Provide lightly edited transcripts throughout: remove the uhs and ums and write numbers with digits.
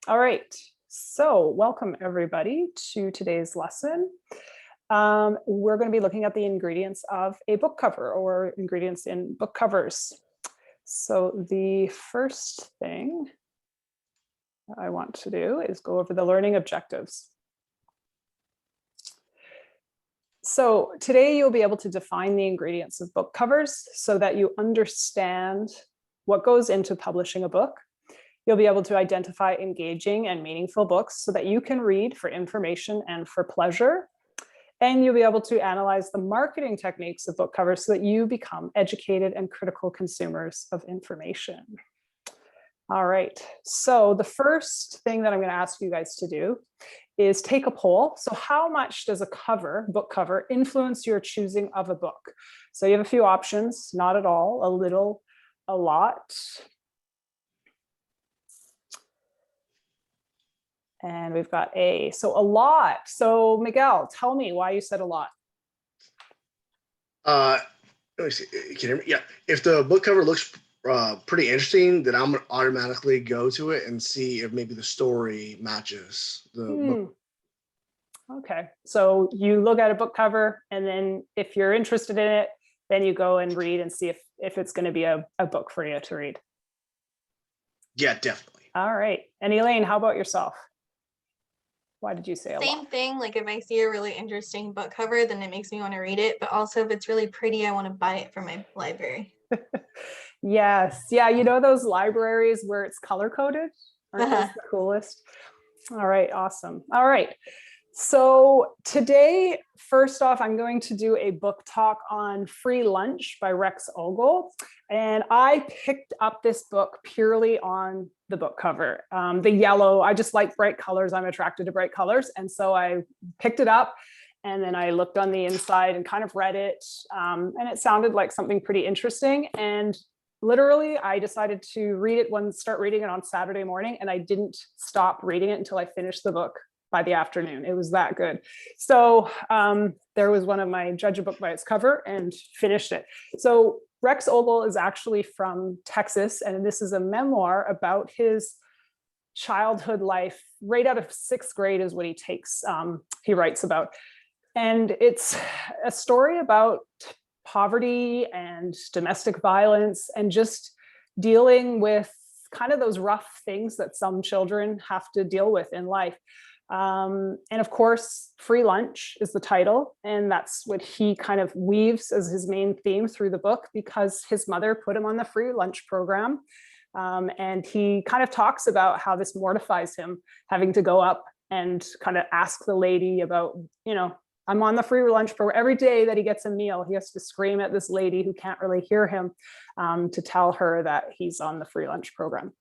All right, so welcome everybody to today's lesson. We're going to be looking at the ingredients of a book cover or ingredients in book covers. So the first thing I want to do is go over the learning objectives. So today you'll be able to define the ingredients of book covers so that you understand what goes into publishing a book. You'll be able to identify engaging and meaningful books so that you can read for information and for pleasure. And you'll be able to analyze the marketing techniques of book covers so that you become educated and critical consumers of information. All right, so the first thing that I'm going to ask you guys to do is take a poll. So how much does a book cover, influence your choosing of a book? So you have a few options: not at all, a little, a lot. And we've got A, so a lot. So Miguel, tell me why you said a lot. Let me see. Can you hear me? Yeah. If the book cover looks pretty interesting, then I'm gonna automatically go to it and see if maybe the story matches the book. Okay, so you look at a book cover, and then if you're interested in it, then you go and read and see if it's going to be a book for you to read. Yeah, definitely. All right, and Elaine, how about yourself? Why did you say a lot? Same thing, like if I see a really interesting book cover, then it makes me want to read it. But also if it's really pretty, I want to buy it for my library. Yes, yeah, you know those libraries where it's color coded? Aren't those the coolest? All right, awesome. All right. So today, first off, I'm going to do a book talk on Free Lunch by Rex Ogle. And I picked up this book purely on the book cover. The yellow, I just like bright colors. I'm attracted to bright colors. And so I picked it up and then I looked on the inside and kind of read it. And it sounded like something pretty interesting. And literally, I decided to start reading it on Saturday morning. And I didn't stop reading it until I finished the book by the afternoon. It was that good. So there was one of my judge a book by its cover and finished it. So Rex Ogle is actually from Texas, and this is a memoir about his childhood life. Right out of 6th grade is what he writes about. And it's a story about poverty and domestic violence and just dealing with kind of those rough things that some children have to deal with in life. And of course, free lunch is the title. And that's what he kind of weaves as his main theme through the book, because his mother put him on the free lunch program. And he kind of talks about how this mortifies him, having to go up and kind of ask the lady about, I'm on the free lunch program. Every day that he gets a meal, he has to scream at this lady who can't really hear him to tell her that he's on the free lunch program.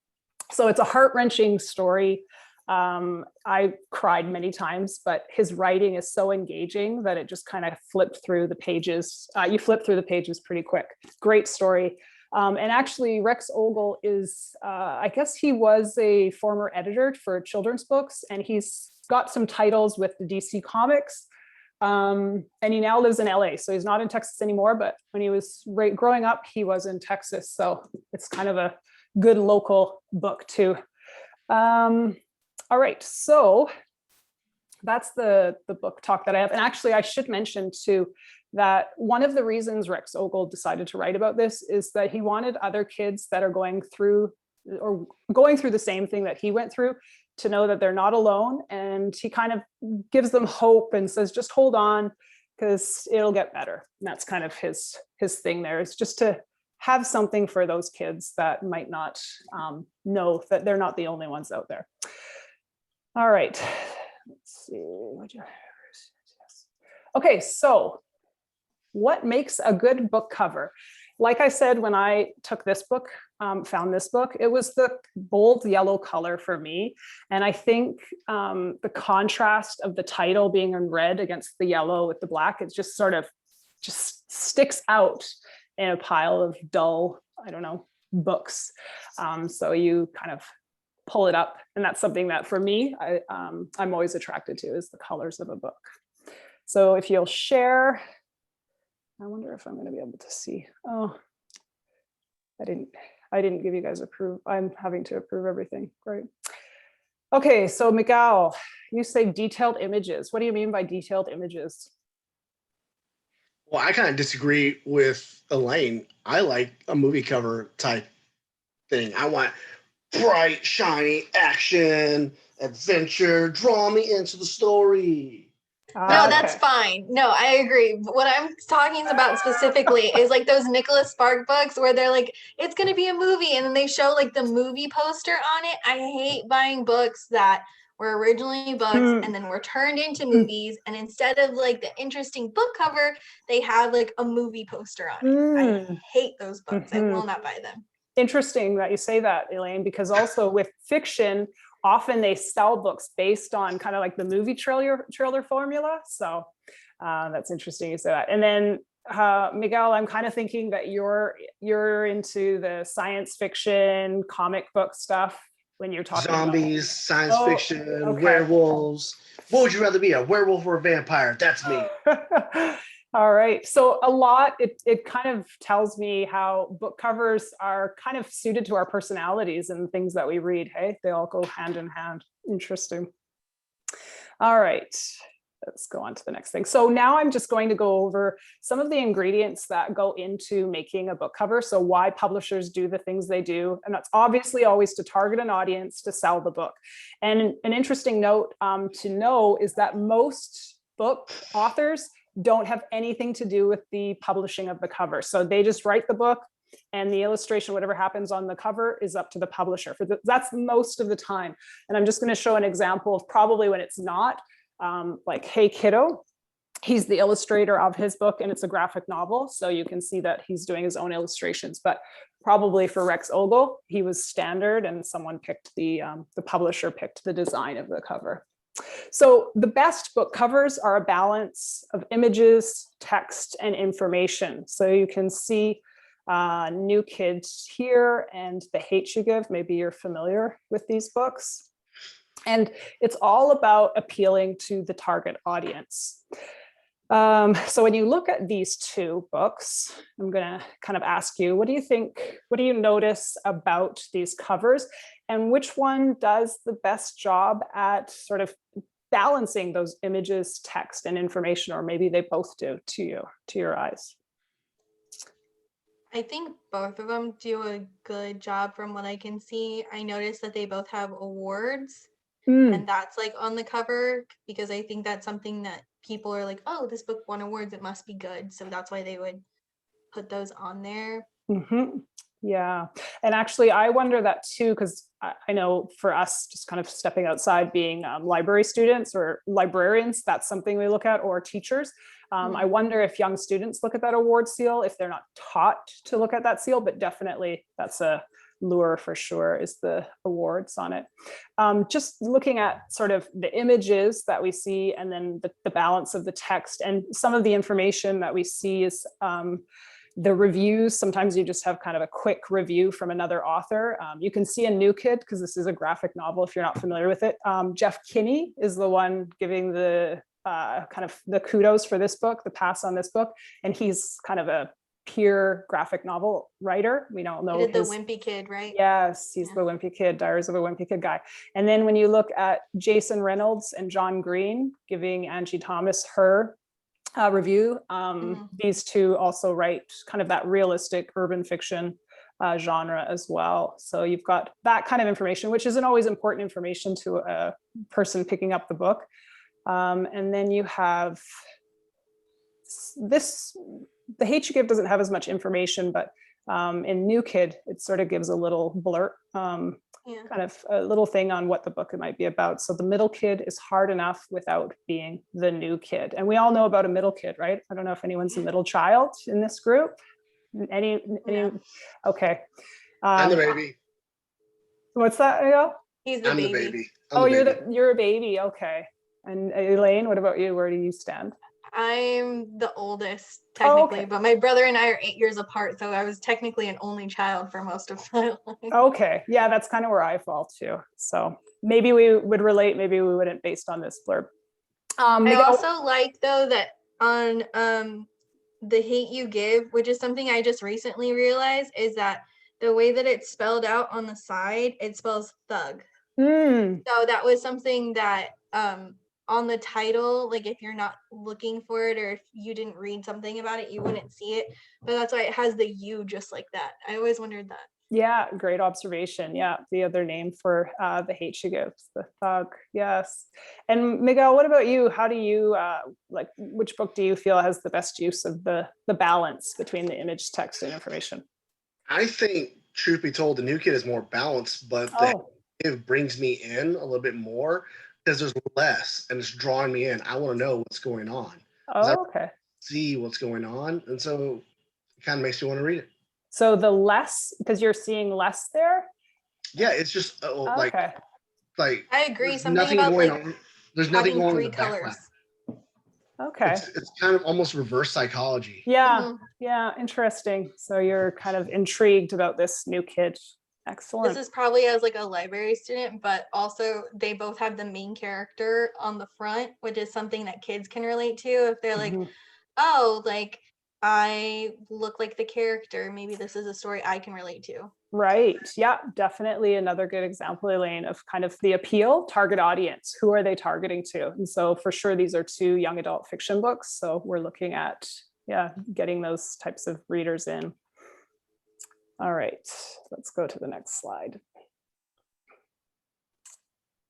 So it's a heart-wrenching story. I cried many times, but his writing is so engaging that it just kind of flipped through the pages. You flip through the pages pretty quick. Great story. And actually, Rex Ogle is, I guess he was a former editor for children's books, and he's got some titles with the DC Comics. And he now lives in LA. So he's not in Texas anymore, but when he was growing up, he was in Texas. So it's kind of a good local book too. All right, so that's the book talk that I have. And actually, I should mention too that one of the reasons Rex Ogle decided to write about this is that he wanted other kids that are going through the same thing that he went through to know that they're not alone. And he kind of gives them hope and says, just hold on, because it'll get better. And that's kind of his thing there, is just to have something for those kids that might not know that they're not the only ones out there. All right, let's see. Okay, so what makes a good book cover? Like I said, when I took this book, found this book, it was the bold yellow color for me. And I think the contrast of the title being in red against the yellow with the black, it just sort of just sticks out in a pile of dull, books. So you kind of pull it up, and that's something that for me, I'm always attracted to, is the colors of a book. So if you'll share, I wonder if I'm going to be able to see. Oh, I didn't give you guys approve. I'm having to approve everything. Great. Okay, so Miguel, you say detailed images. What do you mean by detailed images? Well, I kind of disagree with Elaine. I like a movie cover type thing. I want bright, shiny action, adventure. Draw me into the story. No, That way. that's Okay. fine. No, I agree. But what I'm talking about specifically is like those Nicholas Spark books where they're like, it's going to be a movie, and then they show like the movie poster on it. I hate buying books that were originally books and then were turned into movies. And instead of like the interesting book cover, they have like a movie poster on it. I hate those books. I will not buy them. Interesting that you say that, Elaine, because also with fiction, often they sell books based on kind of like the movie trailer formula. So that's interesting you say that. And then Miguel, I'm kind of thinking that you're into the science fiction, comic book stuff when you're talking Zombies, science Oh, fiction, okay. werewolves. What would you rather be, a werewolf or a vampire? That's me. All right. So a lot, it kind of tells me how book covers are kind of suited to our personalities and things that we read. Hey, they all go hand in hand. Interesting. All right. Let's go on to the next thing. So now I'm just going to go over some of the ingredients that go into making a book cover. So why publishers do the things they do. And that's obviously always to target an audience to sell the book. And an interesting note to know is that most book authors don't have anything to do with the publishing of the cover. So they just write the book and the illustration, whatever happens on the cover, is up to the publisher. That's most of the time. And I'm just going to show an example of probably when it's not. Like Hey Kiddo, he's the illustrator of his book and it's a graphic novel. So you can see that he's doing his own illustrations, but probably for Rex Ogle, he was standard and someone picked the publisher picked the design of the cover. So the best book covers are a balance of images, text, and information. So you can see New Kids here and The Hate You Give. Maybe you're familiar with these books. And it's all about appealing to the target audience. So when you look at these two books, I'm going to kind of ask you, what do you think, what do you notice about these covers? And which one does the best job at sort of balancing those images, text, and information, or maybe they both do to you, to your eyes? I think both of them do a good job from what I can see. I noticed that they both have awards. And that's like on the cover because I think that's something that people are like, oh, this book won awards, it must be good. So that's why they would put those on there. Yeah. And actually, I wonder that too, because I know for us, just kind of stepping outside being library students or librarians, that's something we look at, or teachers. I wonder if young students look at that award seal, if they're not taught to look at that seal, but definitely that's a lure for sure, is the awards on it. Just looking at sort of the images that we see and then the balance of the text and some of the information that we see is the reviews. Sometimes you just have kind of a quick review from another author. You can see a New Kid, because this is a graphic novel if you're not familiar with it. Jeff Kinney is the one giving the kind of the kudos for this book, the pass on this book. And he's kind of a peer graphic novel writer. We don't know. He did the Wimpy Kid, right? Yes, he's the Wimpy Kid, Diaries of a Wimpy Kid guy. And then when you look at Jason Reynolds and John Green giving Angie Thomas her review, these two also write kind of that realistic urban fiction genre as well. So you've got that kind of information, which isn't always important information to a person picking up the book. And then you have this, The Hate You Give doesn't have as much information, but in New Kid, it sort of gives a little blurb, kind of a little thing on what the book might be about. So the middle kid is hard enough without being the new kid. And we all know about a middle kid, right? I don't know if anyone's a middle child in this group. Any No. Okay. I'm the baby. He's the I'm baby. the baby. You're a baby. Okay. And Elaine, what about you? Where do you stand? I'm the oldest, technically, but my brother and I are 8 years apart, so I was technically an only child for most of my life. Okay, yeah, that's kind of where I fall too. So maybe we would relate, maybe we wouldn't, based on this blurb. I also like, though, that on The Hate You Give, which is something I just recently realized, is that the way that it's spelled out on the side, it spells thug. Mm, So that was something that on the title, like if you're not looking for it or if you didn't read something about it, you wouldn't see it. But that's why it has the U just like that. I always wondered that. yeah, great observation. Yeah, the other name for the hate she gives, the thug. Yes. And Miguel, what about you? How do you like? Which book do you feel has the best use of the balance between the image, text, and information? I think, truth be told, the new kid is more balanced, but the Oh, it brings me in a little bit more because there's less and it's drawing me in. I want to know what's going on. 'Cause I oh, okay. see what's going on. And so it kind of makes me want to read it. So the less, because you're seeing less there. Yeah, it's just Okay. like I agree. there's Something nothing about going like on. There's nothing having going on in three the background. colors. Okay. It's kind of almost reverse psychology. Yeah. Mhm. Yeah. Interesting. So you're kind of intrigued about this new kid. This Excellent. is probably as like a library student, but also they both have the main character on the front, which is something that kids can relate to. If they're like, Mhm. oh, like I look like the character, maybe this is a story I can relate to. Right. Yeah, definitely another good example, Elaine, of kind of the appeal, target audience. Who are they targeting to? And so for sure, these are two young adult fiction books. So we're looking at, yeah, getting those types of readers in. All right, let's go to the next slide.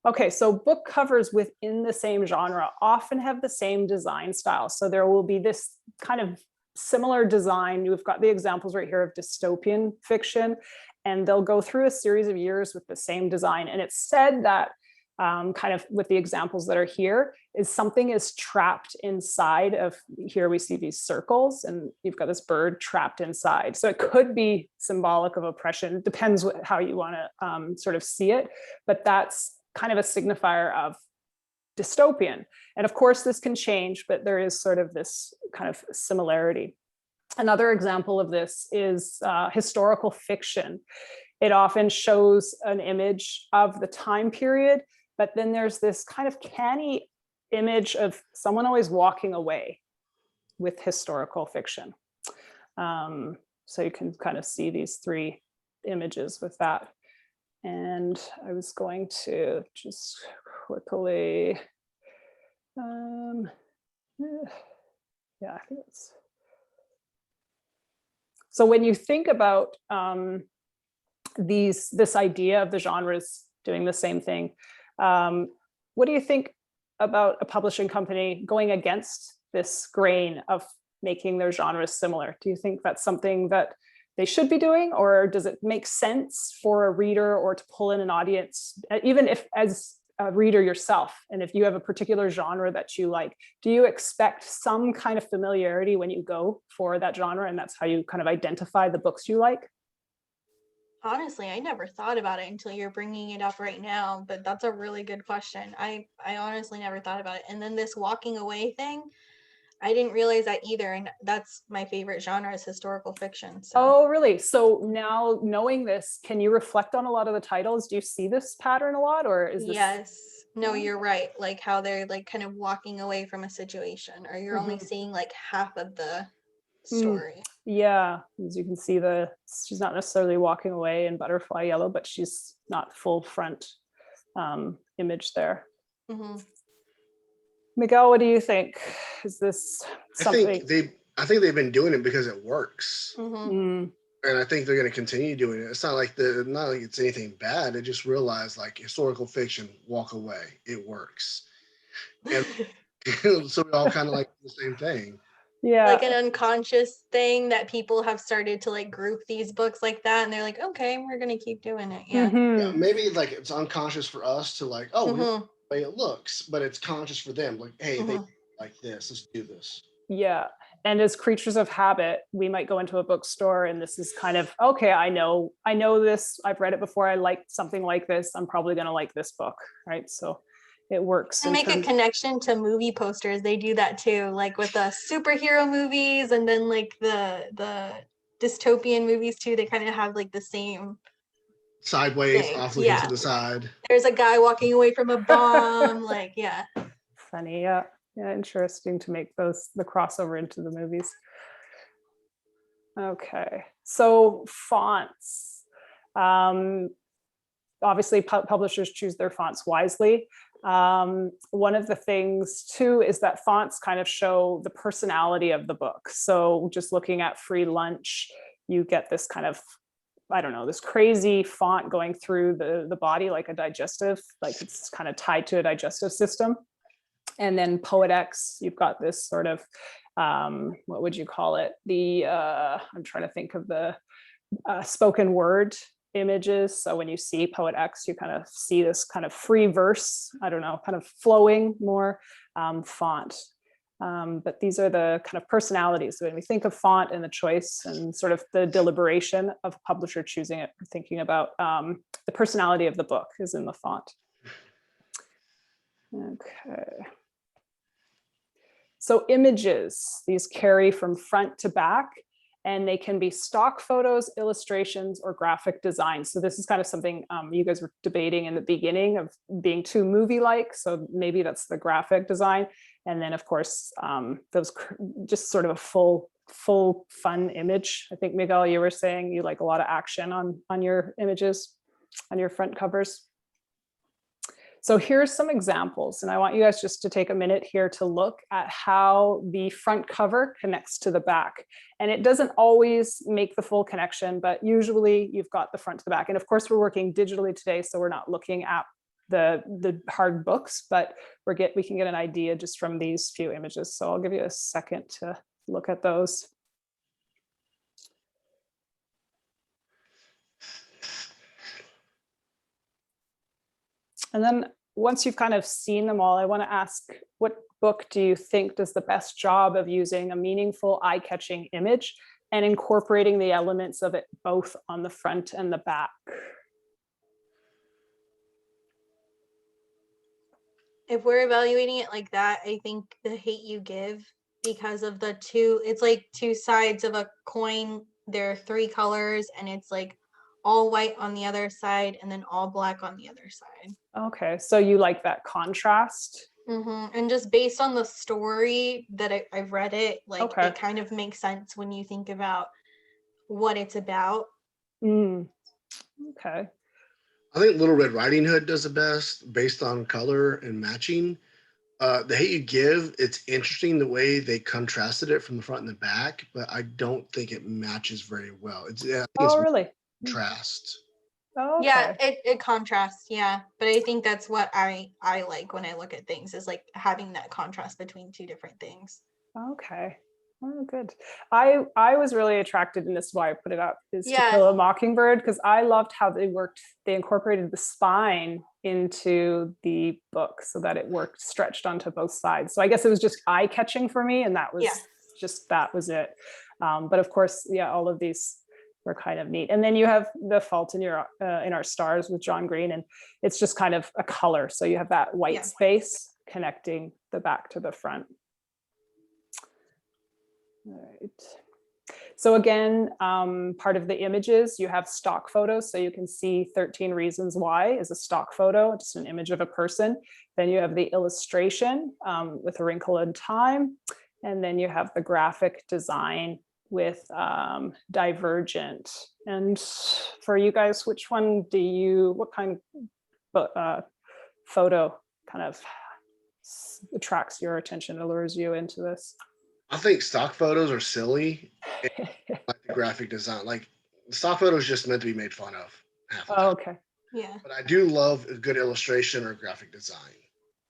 Okay, so book covers within the same genre often have the same design style. So there will be this kind of similar design. We've got the examples right here of dystopian fiction, and they'll go through a series of years with the same design. And it's said that kind of with the examples that are here is something is trapped inside of, here we see these circles and you've got this bird trapped inside. So it could be symbolic of oppression. It depends how you want to sort of see it, but that's kind of a signifier of dystopian. And of course, this can change, but there is sort of this kind of similarity. Another example of this is historical fiction. It often shows an image of the time period, but then there's this kind of canny image of someone always walking away with historical fiction. So you can kind of see these three images with that. And I was going to just quickly, yeah, I think it's. So when you think about this idea of the genres doing the same thing, what do you think about a publishing company going against this grain of making their genres similar? Do you think that's something that they should be doing, or does it make sense for a reader or to pull in an audience, even if as a reader yourself, and if you have a particular genre that you like, do you expect some kind of familiarity when you go for that genre, and that's how you kind of identify the books you like? Honestly, I never thought about it until you're bringing it up right now, but that's a really good question. I honestly never thought about it. And then this walking away thing, I didn't realize that either. And that's my favorite genre is historical fiction. So Oh, really? So now knowing this, can you reflect on a lot of the titles? Do you see this pattern a lot, or is this? yes, no, you're right. Like how they're like kind of walking away from a situation, or you're only Mhm. seeing like half of the Mm. story. Yeah, as you can see, she's not necessarily walking away in butterfly yellow, but she's not full front image there. Hmm. Miguel, what do you think? Is this I something? think they've been doing it because it works. Hmm. Mm, And I think they're going to continue doing it. It's not like it's anything bad. They just realize like historical fiction, walk away, it works. And so we all kind of like the same thing. yeah. Like an unconscious thing that people have started to like group these books like that, and they're like, okay, we're gonna keep doing it. Yeah. Yeah, Mhm. maybe like it's unconscious for us to like, oh, we like Hmm. the way it looks, but it's conscious for them. Like, hey, they Hmm. like this. Let's do this. Yeah. And as creatures of habit, we might go into a bookstore and this is kind of, okay, I know this. I've read it before. I like something like this. I'm probably going to like this book. Right. So it works. And make a connection to movie posters. They do that too, like with the superhero movies and then like the dystopian movies too. They kind of have like the same Sideways, thing. off looking Yeah. to the side. There's a guy walking away from a bomb. Like, yeah. Funny. Yeah. Yeah. Interesting to make the crossover into the movies. Okay. So fonts. obviously publishers choose their fonts wisely. One of the things too is that fonts kind of show the personality of the book. So just looking at Free Lunch, you get this kind of, I don't know, this crazy font going through the body like a digestive, like it's kind of tied to a digestive system. And then Poet X, you've got this sort of, what would you call it? I'm trying to think of the spoken word images. So when you see Poet X, you kind of see this kind of free verse, I don't know, kind of flowing more font. But these are the kind of personalities. When we think of font and the choice and sort of the deliberation of a publisher choosing it, we're thinking about the personality of the book is in the font. Okay. So images, these carry from front to back, and they can be stock photos, illustrations, or graphic design. So this is kind of something you guys were debating in the beginning of being too movie-like. So maybe that's the graphic design. And then of course, those just sort of a full fun image. I think Miguel, you were saying you like a lot of action on your images, on your front covers. So here's some examples, and I want you guys just to take a minute here to look at how the front cover connects to the back. And it doesn't always make the full connection, but usually you've got the front to the back. And of course, we're working digitally today, so we're not looking at the hard books, but we can get an idea just from these few images. So I'll give you a second to look at those. And then once you've kind of seen them all, I want to ask, what book do you think does the best job of using a meaningful, eye-catching image and incorporating the elements of it both on the front and the back? If we're evaluating it like that, I think The Hate You Give, because of it's like two sides of a coin. There are three colors, and it's like all white on the other side and then all black on the other side. Okay, so you like that contrast? And just based on the story that I've read it, like Okay. it kind of makes sense when you think about what it's about. Okay. I think Little Red Riding Hood does the best based on color and matching. The Hate You Give, it's interesting the way they contrasted it from the front and the back, but I don't think it matches very well. Oh, really? Contrast. Oh, okay. Yeah, it contrasts, yeah. But I think that's what I like when I look at things, is like having that contrast between two different things. Okay. Oh, good. I was really attracted, and this is why I put it up, is To Kill a Mockingbird, because I loved how they incorporated the spine into the book so that it worked stretched onto both sides. So I guess it was just eye-catching for me, and that was that was it. But of course, yeah, all of these were kind of neat. And then you have The Fault in Our Stars with John Green, and it's just kind of a color. So you have that white space connecting the back to the front. All right. So again, part of the images, you have stock photos. So you can see 13 Reasons Why is a stock photo, just an image of a person. Then you have the illustration with A Wrinkle in Time. And then you have the graphic design with Divergent. And for you guys, which one what kind of photo kind of attracts your attention, allures you into this? I think stock photos are silly. Like the graphic design, like stock photos just meant to be made fun of. Oh, okay. Yeah. But I do love a good illustration or graphic design.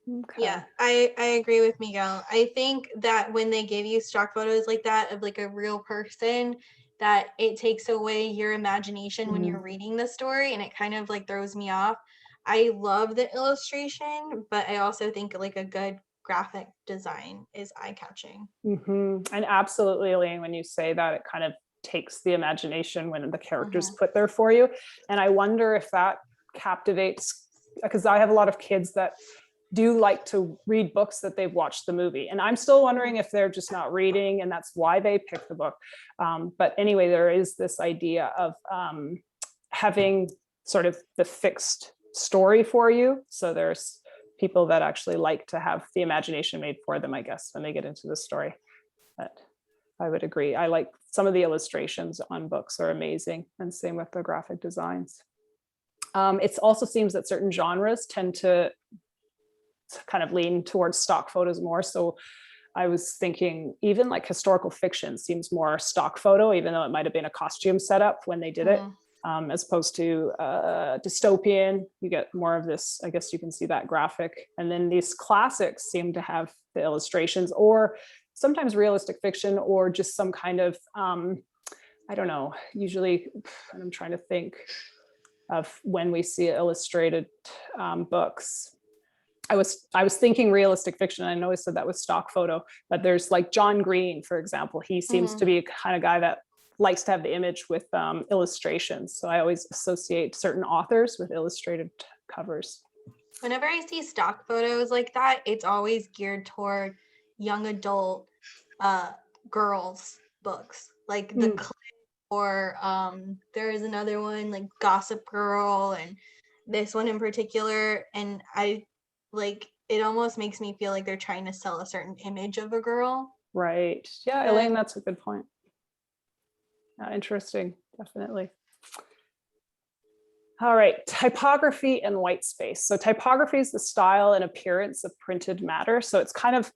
Okay. Yeah, I agree with Miguel. I think that when they give you stock photos like that of like a real person, that it takes away your imagination when you're reading the story, and it kind of like throws me off. I love the illustration, but I also think like a good graphic design is eye-catching. And absolutely, Elaine, when you say that, it kind of takes the imagination when the characters put there for you. And I wonder if that captivates, because I have a lot of kids that do like to read books that they've watched the movie. And I'm still wondering if they're just not reading and that's why they pick the book. But anyway, there is this idea of having sort of the fixed story for you. So there's people that actually like to have the imagination made for them, I guess, when they get into the story. But I would agree. I like some of the illustrations on books are amazing, and same with the graphic designs. It also seems that certain genres tend to kind of lean towards stock photos more. So I was thinking even like historical fiction seems more stock photo, even though it might have been a costume setup when they did it, as opposed to dystopian. You get more of this, I guess you can see that graphic. And then these classics seem to have the illustrations, or sometimes realistic fiction, or just some kind of, I don't know, usually, I'm trying to think of when we see illustrated books. I was thinking realistic fiction. I know I said that was stock photo, but there's like John Green, for example. He seems to be a kind of guy that likes to have the image with illustrations. So I always associate certain authors with illustrated covers. Whenever I see stock photos like that, it's always geared toward young adult girls books, like the Click, or there is another one like Gossip Girl, and this one in particular. And I like, it almost makes me feel like they're trying to sell a certain image of a girl. Right. Yeah, Elaine, that's a good point. Interesting, definitely. All right, typography and white space. So typography is the style and appearance of printed matter. So it's kind of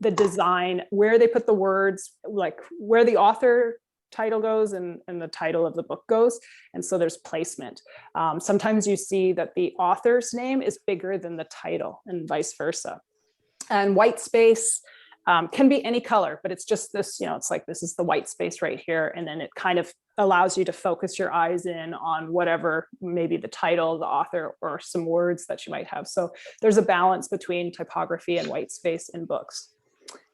the design, where they put the words, like where the author title goes and the title of the book goes. And so there's placement. Sometimes you see that the author's name is bigger than the title and vice versa. And white space can be any color, but it's just this, it's like, this is the white space right here. And then it kind of allows you to focus your eyes in on whatever, maybe the title, the author, or some words that you might have. So there's a balance between typography and white space in books.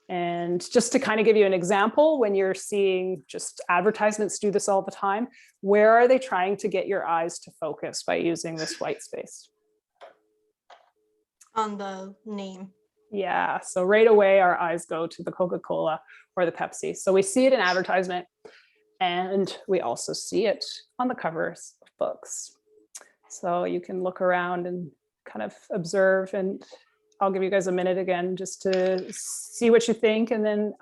And just to kind of give you an example, when you're seeing just advertisements do this all the time, where are they trying to get your eyes to focus by using this white space? On the name. Yeah, so right away our eyes go to the Coca-Cola or the Pepsi. So we see it in advertisement, and we also see it on the covers of books. So you can look around and kind of observe, and I'll give you guys a minute again just to see what you think, and then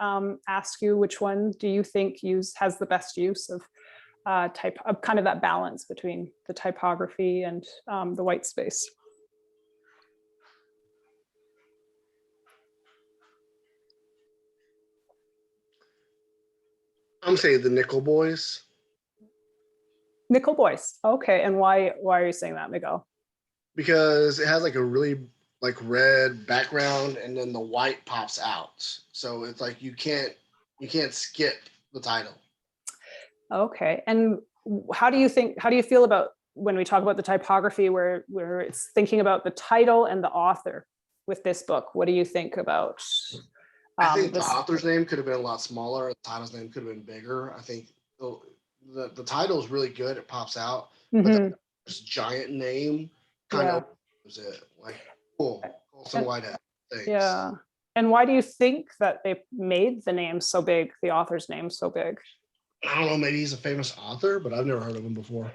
ask you which one do you think has the best use of kind of that balance between the typography and the white space. I'm saying the Nickel Boys. Nickel Boys. Okay, and why are you saying that, Miguel? Because it has like a really like red background, and then the white pops out. So it's like you can't skip the title. Okay, and how do you feel about when we talk about the typography, where it's thinking about the title and the author with this book? What do you think about? I think the author's name could have been a lot smaller. The title's name could have been bigger. I think the title is really good. It pops out, but this giant name kind of was it. Like, cool, Colson Whitehead. Thanks. Yeah. And why do you think that they made the name so big, the author's name so big? I don't know, maybe he's a famous author, but I've never heard of him before.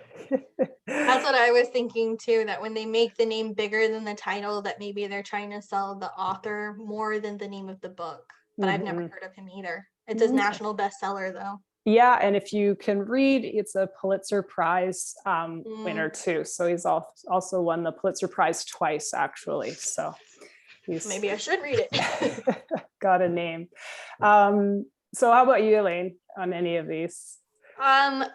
That's what I was thinking too, that when they make the name bigger than the title, that maybe they're trying to sell the author more than the name of the book. But I've never heard of him either. It's his national bestseller though. Yeah, and if you can read, it's a Pulitzer Prize winner too. So he's also won the Pulitzer Prize twice, actually. So maybe I should read it. Got a name. So how about you, Elaine, on any of these? I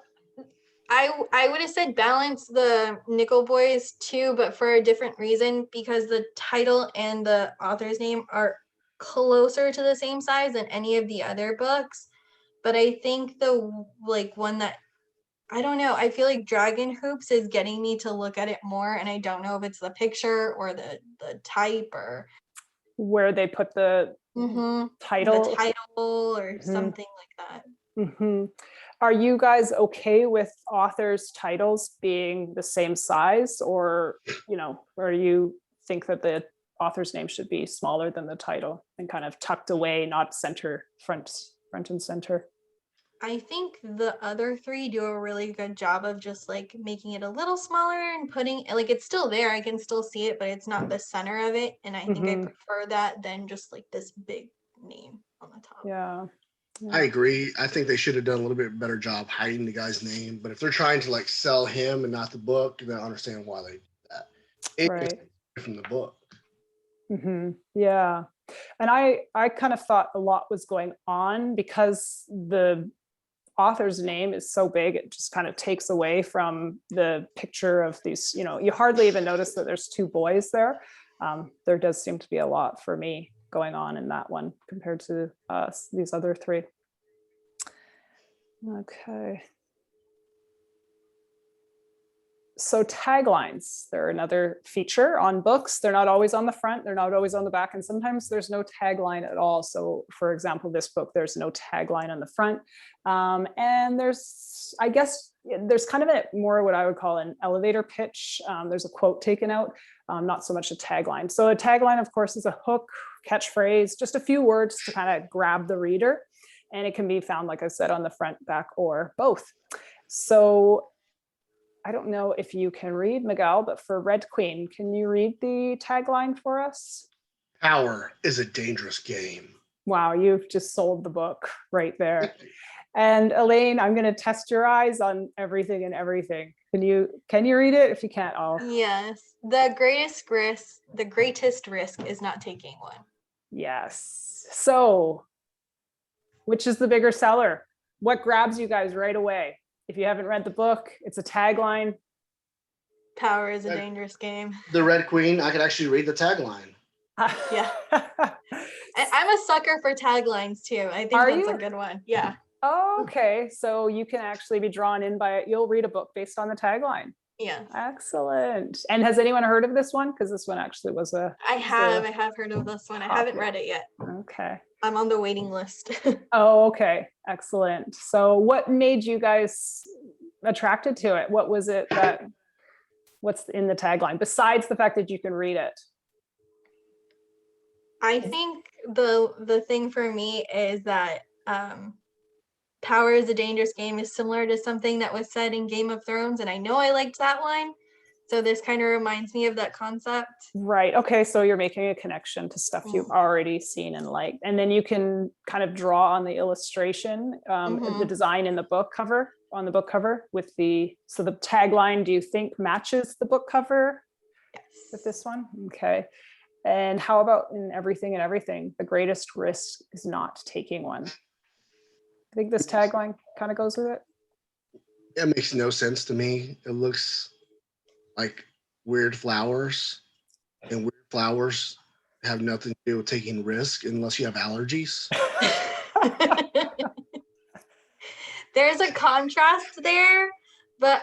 would have said balance the Nickel Boys too, but for a different reason, because the title and the author's name are closer to the same size than any of the other books. But I think the one that, I don't know, I feel like Dragon Hoops is getting me to look at it more, and I don't know if it's the picture or the type or where they put the title. The title or something like that. Are you guys okay with authors' titles being the same size, or or you think that the author's name should be smaller than the title and kind of tucked away, not front and center? I think the other three do a really good job of just like making it a little smaller and putting like, it's still there, I can still see it, but it's not the center of it. And I think I prefer that than just like this big name on the top. Yeah. I agree. I think they should have done a little bit better job hiding the guy's name. But if they're trying to like sell him and not the book, then I understand why they do that. It's Right. from the book. Yeah. And I kind of thought a lot was going on because the author's name is so big, it just kind of takes away from the picture of these, you hardly even notice that there's two boys there. There does seem to be a lot for me going on in that one compared to these other three. Okay. So taglines, they're another feature on books. They're not always on the front, they're not always on the back, and sometimes there's no tagline at all. So for example, this book, there's no tagline on the front. And there's, I guess, there's kind of a more what I would call an elevator pitch. There's a quote taken out, not so much a tagline. So a tagline, of course, is a hook, catchphrase, just a few words to kind of grab the reader. And it can be found, like I said, on the front, back, or both. So I don't know if you can read, Miguel, but for Red Queen, can you read the tagline for us? Power is a dangerous game. Wow, you've just sold the book right there. And Elaine, I'm going to test your eyes on everything and everything. Can you read it? If you can't, I'll. Yes. The greatest risk is not taking one. Yes. So, which is the bigger seller? What grabs you guys right away? If you haven't read the book, it's a tagline. Power is a dangerous game. The Red Queen, I could actually read the tagline. Yeah. I'm a sucker for taglines too. I think that's a good one. Yeah. Oh, okay. So you can actually be drawn in by it. You'll read a book based on the tagline. Yeah. Excellent. And has anyone heard of this one? Because this one actually was a. I have heard of this one. I haven't read it yet. Okay. I'm on the waiting list. Oh, okay. Excellent. So what made you guys attracted to it? What was it what's in the tagline besides the fact that you can read it? I think the thing for me is that power is a dangerous game is similar to something that was said in Game of Thrones. And I know I liked that line. So this kind of reminds me of that concept. Right. Okay. So you're making a connection to stuff you've already seen and liked. And then you can kind of draw on the illustration, the design in the book cover, on the book cover with so the tagline, do you think matches the book cover? Yes. With this one? Okay. And how about in Everything and Everything? The greatest risk is not taking one. I think this tagline kind of goes with it. It makes no sense to me. It looks like weird flowers, and weird flowers have nothing to do with taking risk unless you have allergies. There's a contrast there, but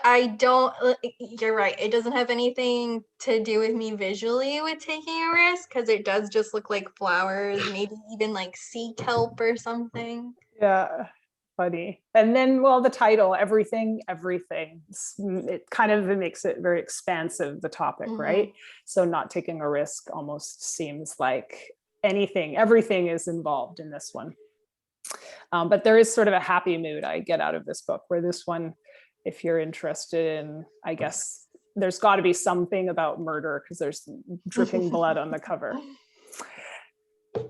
you're right. It doesn't have anything to do with me visually with taking a risk because it does just look like flowers, maybe even like sea kelp or something. Yeah. Funny. And then, well, the title, Everything, it kind of makes it very expansive, the topic, right? So not taking a risk almost seems like everything is involved in this one. But there is sort of a happy mood I get out of this book, where this one, if you're interested in, I guess there's got to be something about murder because there's dripping blood on the cover.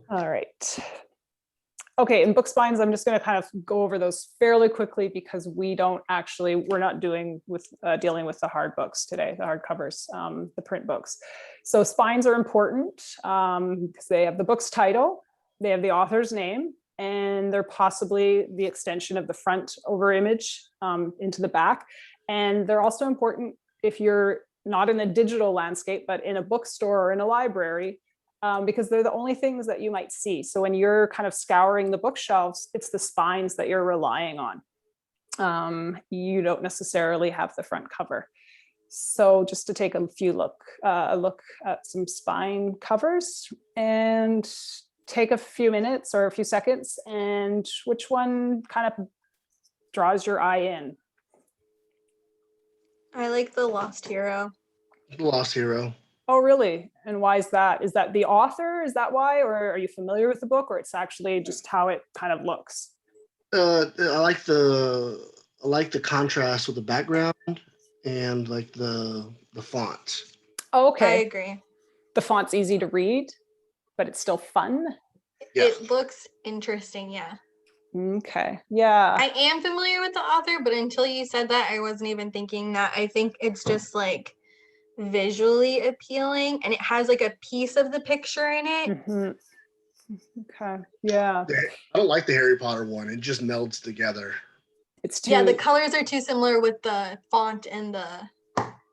All right. Okay, in book spines, I'm just going to kind of go over those fairly quickly because we're not dealing with the hard books today, the hard covers, the print books. So spines are important because they have the book's title, they have the author's name, and they're possibly the extension of the front over image into the back. And they're also important if you're not in a digital landscape, but in a bookstore or in a library, because they're the only things that you might see. So when you're kind of scouring the bookshelves, it's the spines that you're relying on. You don't necessarily have the front cover. So just to take a look at some spine covers and take a few minutes or a few seconds, and which one kind of draws your eye in? I like The Lost Hero. The Lost Hero. Oh, really? And why is that? Is that the author? Is that why? Or are you familiar with the book, or it's actually just how it kind of looks? I like the contrast with the background and like the font. Oh, okay. I agree. The font's easy to read, but it's still fun. Yeah. It looks interesting, yeah. Okay. Yeah. I am familiar with the author, but until you said that, I wasn't even thinking that. I think it's just like visually appealing, and it has like a piece of the picture in it. Mhm. Okay. Yeah. I don't like the Harry Potter one. It just melds together. It's too. Yeah, the colors are too similar with the font and the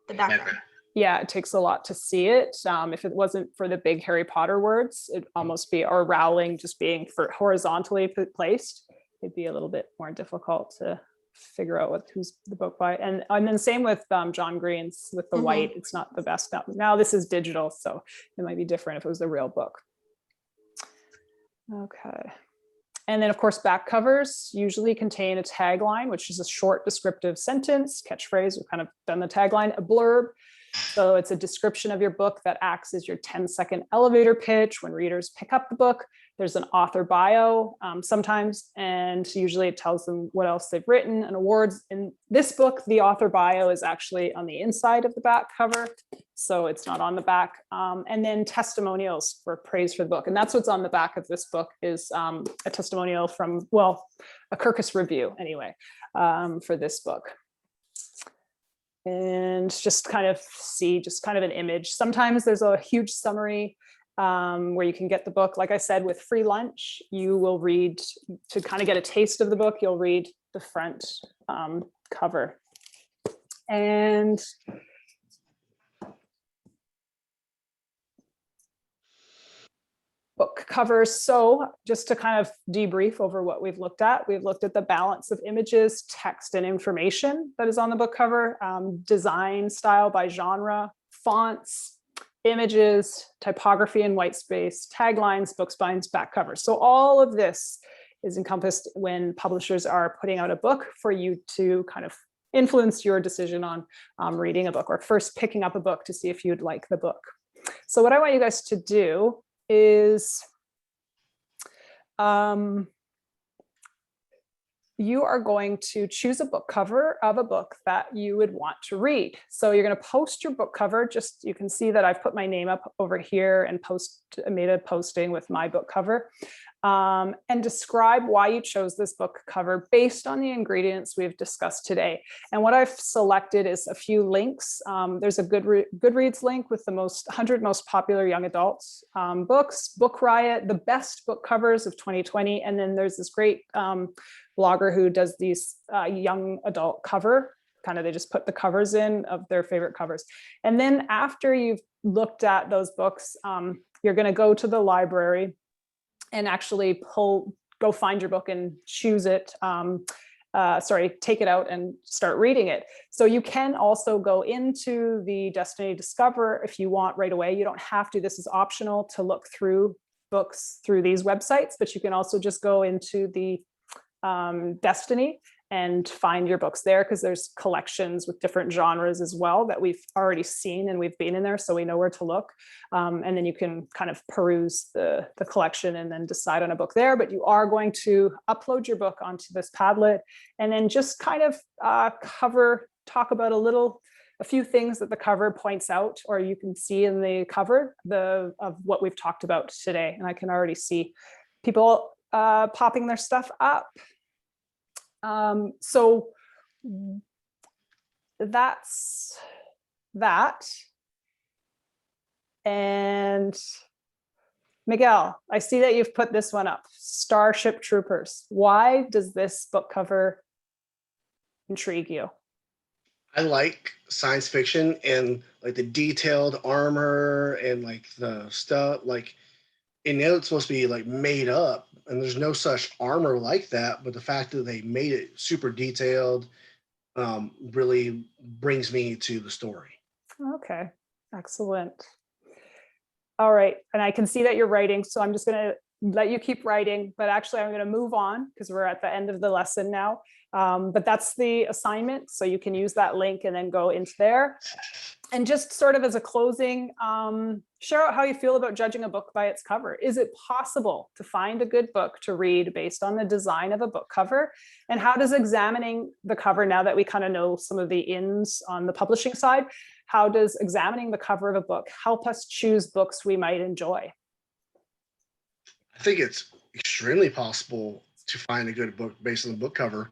background. Yeah, it takes a lot to see it. If it wasn't for the big Harry Potter words, it'd almost be, or Rowling just being for horizontally placed, it'd be a little bit more difficult to figure out who's the book by. And then same with John Green's with the white. It's not the best. Now this is digital, so it might be different if it was a real book. Okay. And then, of course, back covers usually contain a tagline, which is a short descriptive sentence, catchphrase. We've kind of done the tagline, a blurb. So it's a description of your book that acts as your 10-second elevator pitch when readers pick up the book. There's an author bio sometimes, and usually it tells them what else they've written and awards. In this book, the author bio is actually on the inside of the back cover, so it's not on the back. And then testimonials for praise for the book. And that's what's on the back of this book is a testimonial from, well, a Kirkus review anyway, for this book. And just kind of see just kind of an image. Sometimes there's a huge summary where you can get the book. Like I said, with free lunch, you will read, to kind of get a taste of the book, you'll read the front cover. And book covers. So just to kind of debrief over what we've looked at the balance of images, text, and information that is on the book cover, design style by genre, fonts, images, typography and white space, taglines, book spines, back covers. So all of this is encompassed when publishers are putting out a book for you to kind of influence your decision on reading a book, or first picking up a book to see if you'd like the book. So what I want you guys to do is you are going to choose a book cover of a book that you would want to read. So you're going to post your book cover. Just, you can see that I've put my name up over here and made a posting with my book cover, and describe why you chose this book cover based on the ingredients we've discussed today. And what I've selected is a few links. There's a Goodreads link with the 100 most popular young adults books, Book Riot, the best book covers of 2020. And then there's this great blogger who does these young adult cover, kind of, they just put the covers in of their favorite covers. And then after you've looked at those books, you're going to go to the library and actually go find your book and choose it. Take it out and start reading it. So you can also go into the Destiny Discover if you want right away. You don't have to, this is optional to look through books through these websites, but you can also just go into the Destiny and find your books there, because there's collections with different genres as well that we've already seen and we've been in there, so we know where to look. And then you can kind of peruse the collection and then decide on a book there. But you are going to upload your book onto this Padlet and then just kind of talk about a few things that the cover points out, or you can see in the cover of what we've talked about today. And I can already see people popping their stuff up. So that's that. And Miguel, I see that you've put this one up, Starship Troopers. Why does this book cover intrigue you? I like science fiction and like the detailed armor and like the stuff, like, and it's supposed to be like made up, and there's no such armor like that. But the fact that they made it super detailed really brings me to the story. Okay, excellent. All right, and I can see that you're writing, so I'm just going to let you keep writing, but actually I'm going to move on because we're at the end of the lesson now. But that's the assignment, so you can use that link and then go into there. And just sort of as a closing, share out how you feel about judging a book by its cover. Is it possible to find a good book to read based on the design of a book cover? And how does examining the cover, now that we kind of know some of the ins on the publishing side, how does examining the cover of a book help us choose books we might enjoy? I think it's extremely possible to find a good book based on the book cover,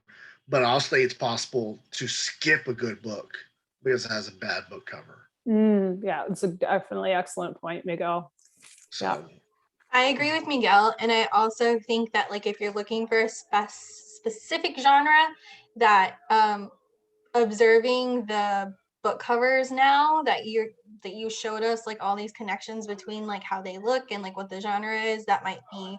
but I also think it's possible to skip a good book because it has a bad book cover. Yeah, it's a definitely excellent point, Miguel. So Yeah. I agree with Miguel, and I also think that like if you're looking for a specific genre, that observing the book covers now that you showed us like all these connections between like how they look and like what the genre is, that might be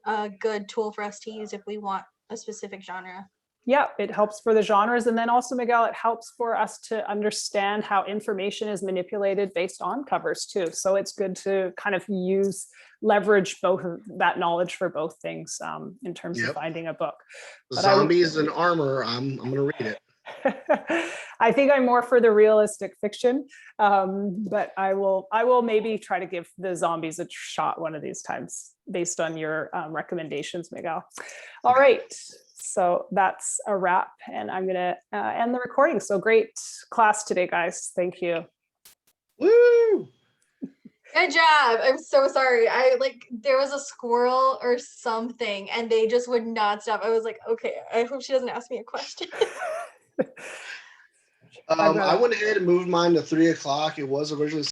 a good tool for us to use if we want a specific genre. Yeah, it helps for the genres. And then also, Miguel, it helps for us to understand how information is manipulated based on covers too. So it's good to kind of leverage both of that knowledge for both things in terms of finding a book. But zombies and armor, I'm going to read it. I think I'm more for the realistic fiction, but I will maybe try to give the zombies a shot one of these times based on your recommendations, Miguel. All right, so that's a wrap, and I'm gonna end the recording. So great class today, guys. Thank you. Woo! Good job. I'm so sorry. There was a squirrel or something and they just would not stop. I was like, okay, I hope she doesn't ask me a question. I went ahead and moved mine to 3 o'clock. It was originally